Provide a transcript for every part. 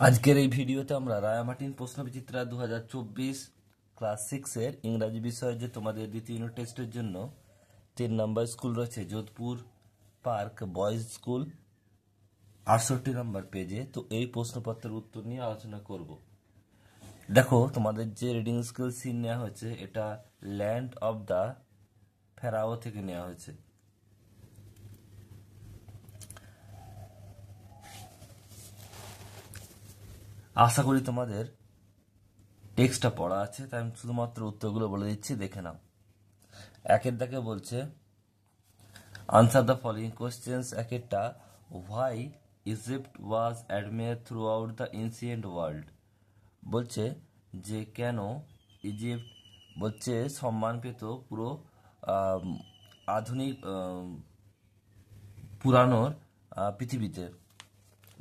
আজকের এই ভিডিওতে আমরা রায়ামার্টিন প্রশ্নবিচিত্রা 2024 ক্লাস 6 এর ইংরাজি বিষয়ে যে তোমাদের দ্বিতীয় ইউনিট টেস্টের জন্য 3 নম্বর স্কুল রয়েছে যোধপুর পার্ক বয়েজ স্কুল 68 নম্বর পেজে। তো এই প্রশ্নপত্রের উত্তর নিয়ে আলোচনা করব। দেখো তোমাদের যে রিডিং স্কিল সিন নেওয়া হয়েছে এটা ল্যান্ড অফ দ্য ফেরাও থেকে নেওয়া হয়েছে। আশা করি তোমাদের টেক্সটটা পড়া আছে, তাই আমি শুধুমাত্র উত্তরগুলো বলে দিচ্ছি, দেখে নাও। একের দাগে বলছে আনসার দ্য ফলোইং কোশ্চেন্স। একেরটা why Egypt was admired throughout the ancient world, বলছে যে কেন ইজিপ্ট বলছে সম্মান পেত পুরো আধুনিক পুরানোর পৃথিবীতে।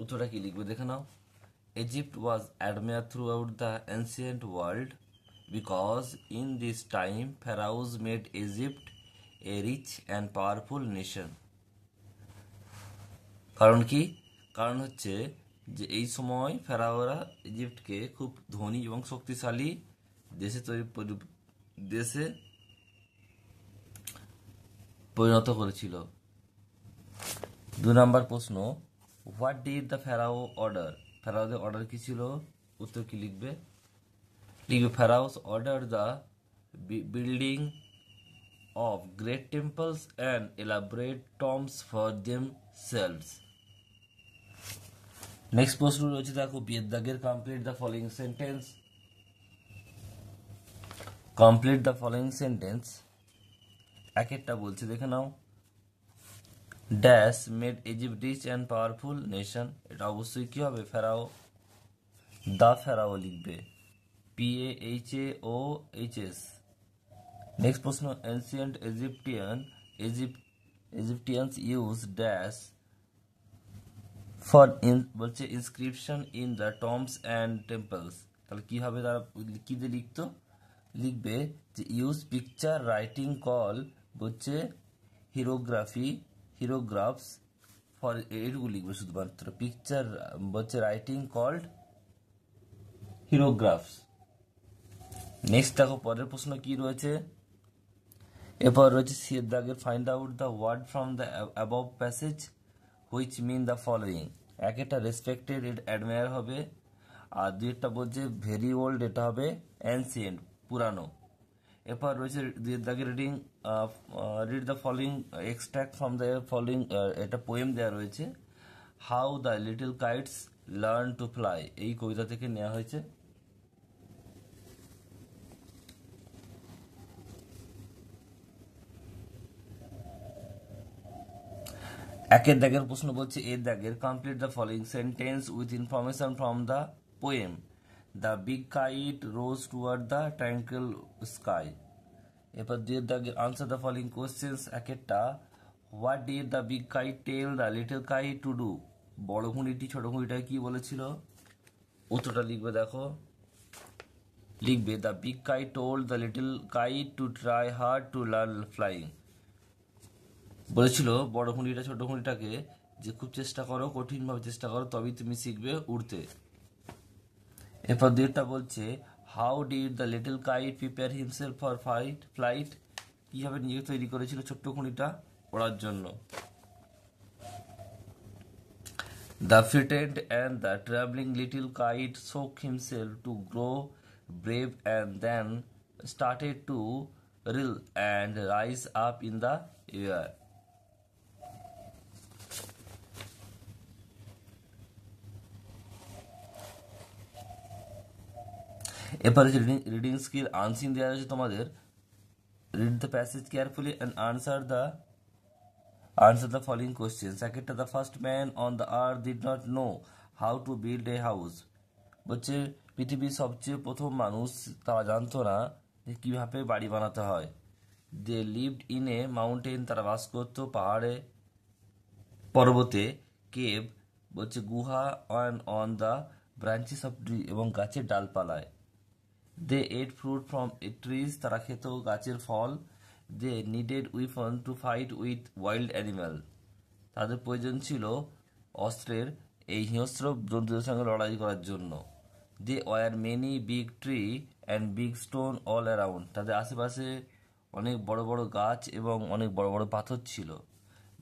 উত্তরটা কি লিখবে দেখে নাও। Egypt was admired throughout the ancient world because in this time pharaohs made Egypt a rich and powerful nation. কারণ কি? কারণ হচ্ছে যে এই সময় ফেরাওরা ইজিপ্টকে খুব ধনী এবং শক্তিশালী দেশে পরিণত করেছিল। 2 নম্বর প্রশ্ন, what did the pharaoh order? ফেরাওদের অর্ডার কি ছিল? উত্তর কি লিখবে? লিখবে pharaohs order the building of great temples and elaborate tombs for themselves. Next প্রশ্ন রয়েছে, দেখো বিয়ের দাগের complete the following sentence. Complete the following sentence. একেরটা বলছে দেখে নাও, dash made Egypt rich and powerful nation. এটা অবশ্যই কি হবে? ফেরাও। দা ফেরাও লিখবে PAHAOHS। নেক্সট প্রশ্ন, ancient Egyptians use dash for বলছে inscription in the tombs and temples. তাহলে কি হবে? তারা কি দিয়ে লিখতো? লিখবে যে ইউজ পিকচার রাইটিং কল বলছে হিরোগ্রাফস ফর, এইটুকু লিখবে শুধুমাত্র। পিকচার বলছে রাইটিং কল্ড হিরোগ্রাফস। নেক্সট দেখো পরের প্রশ্ন কি রয়েছে। এরপর রয়েছে সিয়ের দাগের find out the word from the above passage which mean the following. একটা রেসপেক্টেড অ্যাডমায়ার হবে, আর দুইটা বলছে ভেরি ওল্ড, এটা হবে অ্যানসিয়েন্ট পুরানো। এরপর রয়েছে দুইয়ের দাগে read the following extract from the following, এটা পোয়েম দেওয়া রয়েছে। How the little kites learn to fly, এই কবিতা থেকে নেওয়া হয়েছে। একের দাগের প্রশ্ন বলছে এর দাগের complete the following sentence with information from the poem. The big kite rose toward the tranquil sky. এরপর দুয়ের দাগের আনসার দ্য ফলোইং কোশ্চেন্স। একেরটা what did the big kite tell the little kite to do, বড় ঘুড়িটি ছোট ঘুড়িটাকে কি বলেছিল? উত্তরটা লিখবে দেখো। লিখবে the big kite told the little kite to try hard to learn flying. বলেছিল বড় ঘুড়িটা ছোট ঘুড়িটাকে যে খুব চেষ্টা করো, কঠিনভাবে চেষ্টা করো, তবেই তুমি শিখবে উড়তে। এরপর দুইটা বলছে how did the little kite prepare himself for flight, কিভাবে নিজেকে তৈরি করেছিল ছোট্ট ঘুড়িটা ওড়ার জন্য। The fitted and the travelling little kite shook himself to grow brave and then started to reel and rise up in the air. এরপরে reading skill unseen দেওয়া আছে তোমাদের। Read the passage carefully and answer the following question. সেকেন্ডটা the first man on the earth did not know how to build a house, বলছে পৃথিবীর সবচেয়ে প্রথম মানুষ তারা জানতো না যে কীভাবে বাড়ি বানাতে হয়। They lived in a mountain, তারা বাস করতো পাহাড়ে পর্বতে। কেভ বলছে গুহা, on the branches of tree, এবং গাছের ডালপালায়। They ate fruit from trees, তারা খেত গাছের ফল। They needed weapon to fight with wild animal, তাদের প্রয়োজন ছিল অস্ত্রের এই হিংস্র জন্তুদের সঙ্গে লড়াই করার জন্য। They were many big tree and big stone all around, তাদের আশেপাশে অনেক বড় বড় গাছ এবং অনেক বড় বড় পাথর ছিল।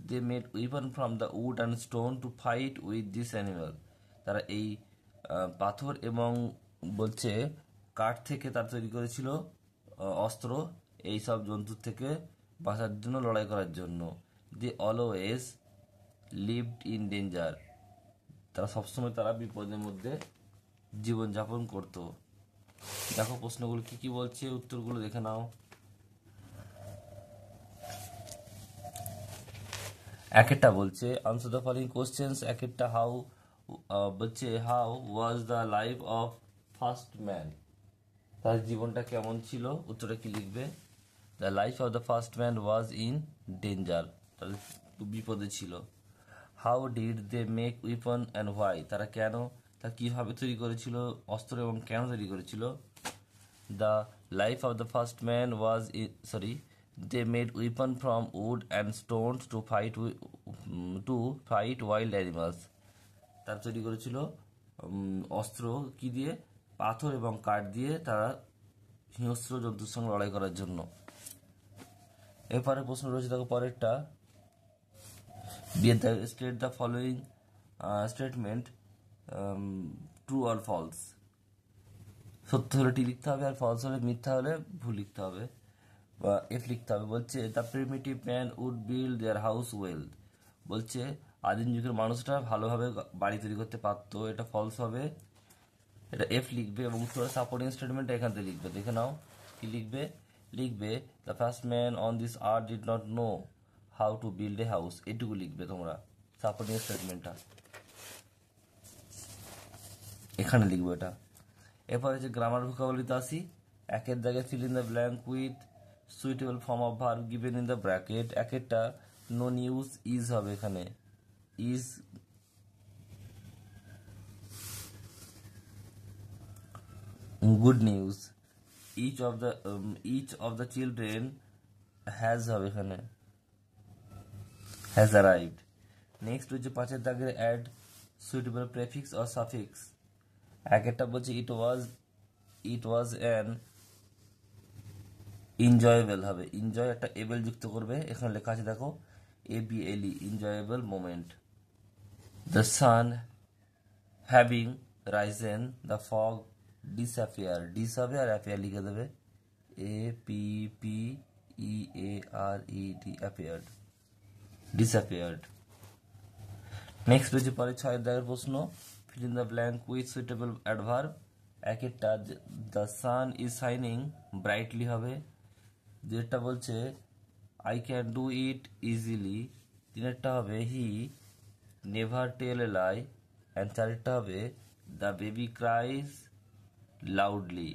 They made weapon from the wood and stone to fight with this animal, তারা এই পাথর এবং বলছে কাঠ থেকে তারা তৈরি করেছিল অস্ত্র এই সব জন্তুর থেকে বাঁচার জন্য, লড়াই করার জন্য। They always lived in danger, তারা সবসময় তারা বিপদের মধ্যে জীবনযাপন করত। দেখো প্রশ্নগুলো কি কি বলছে, উত্তরগুলো দেখে নাও। এক একটা বলছে আনসার দ্য ফলোইং কোশ্চেন্স। এক একটা হাউ বলছে how was the life of first man, তার জীবনটা কেমন ছিল, উত্তরে কি লিখবে। The life of the first man was in danger, তাদের বিপদে ছিল। How did they make weapon and why, তারা কেন, তা কিভাবে তৈরি করেছিল অস্ত্র এবং কেন তৈরি করেছিল। The life of the first man was they made weapon from wood and stones to fight wild animals, তারা তৈরি করেছিল অস্ত্র কি দিয়ে, পাথর এবং কাঠ দিয়ে, তারা হিংস্র জন্তুর সঙ্গে লড়াই করার জন্য। এরপরে প্রশ্ন রয়েছে দেখো পরেরটা, state the following statement true or false, সত্য হলে টি লিখতে হবে আর ফলস হলে মিথ্যা হলে ভুল লিখতে হবে বা এফ লিখতে হবে। বলছে the primitive man would build their house well, বলছে আদিম যুগের মানুষরা ভালোভাবে বাড়ি তৈরি করতে পারতো, এটা ফলস হবে, এটা এফ লিখবে এবং তোমরা সাপোর্টিং স্টেটমেন্টটা এখান থেকে লিখবে। দেখে নাও কি লিখবে, লিখবে the first man on this earth did not know how to build a house, এটুকু লিখবে তোমরা সাপোর্টিং স্টেটমেন্টটা এখানে লিখবো এটা। এরপর হচ্ছে গ্রামার ভোকাবুলারিতে আসি। একের দাগে fill in the blank with suitable form of verb given in the bracket. একেরটা নোন ইউজ ইজ হবে, এখানে is good news. Each of the children has হবে, এখানে হ্যাজ অ্যারাইভড। নেক্সট হচ্ছে পাঁচের দাগের add suitable prefix or suffix. এক একটা বলছে ইট ওয়াজ অ্যান এনজয়েবল হবে, এনজয় একটা এবেল যুক্ত করবে, এখানে লেখা আছে দেখো ABLE, enjoyable moment. The sun having risen, the fog disappear, dish হবে আর অ্যাপিয়ার লিখে দেবে APPEARED, অ্যাপিয়ার্ড, ডিসঅ্যাপিয়ার্ড। নেক্সট পেজে পরে 6 দাগের প্রশ্ন, fill in the blank with suitable adverb. একটা the sun is shining brightly হবে, যেটা বলছে I can do it easily, তিনেরটা হবে he never tell A lie, and চারেরটা হবে দ্য বেবি ক্রাইজ লাউডলি।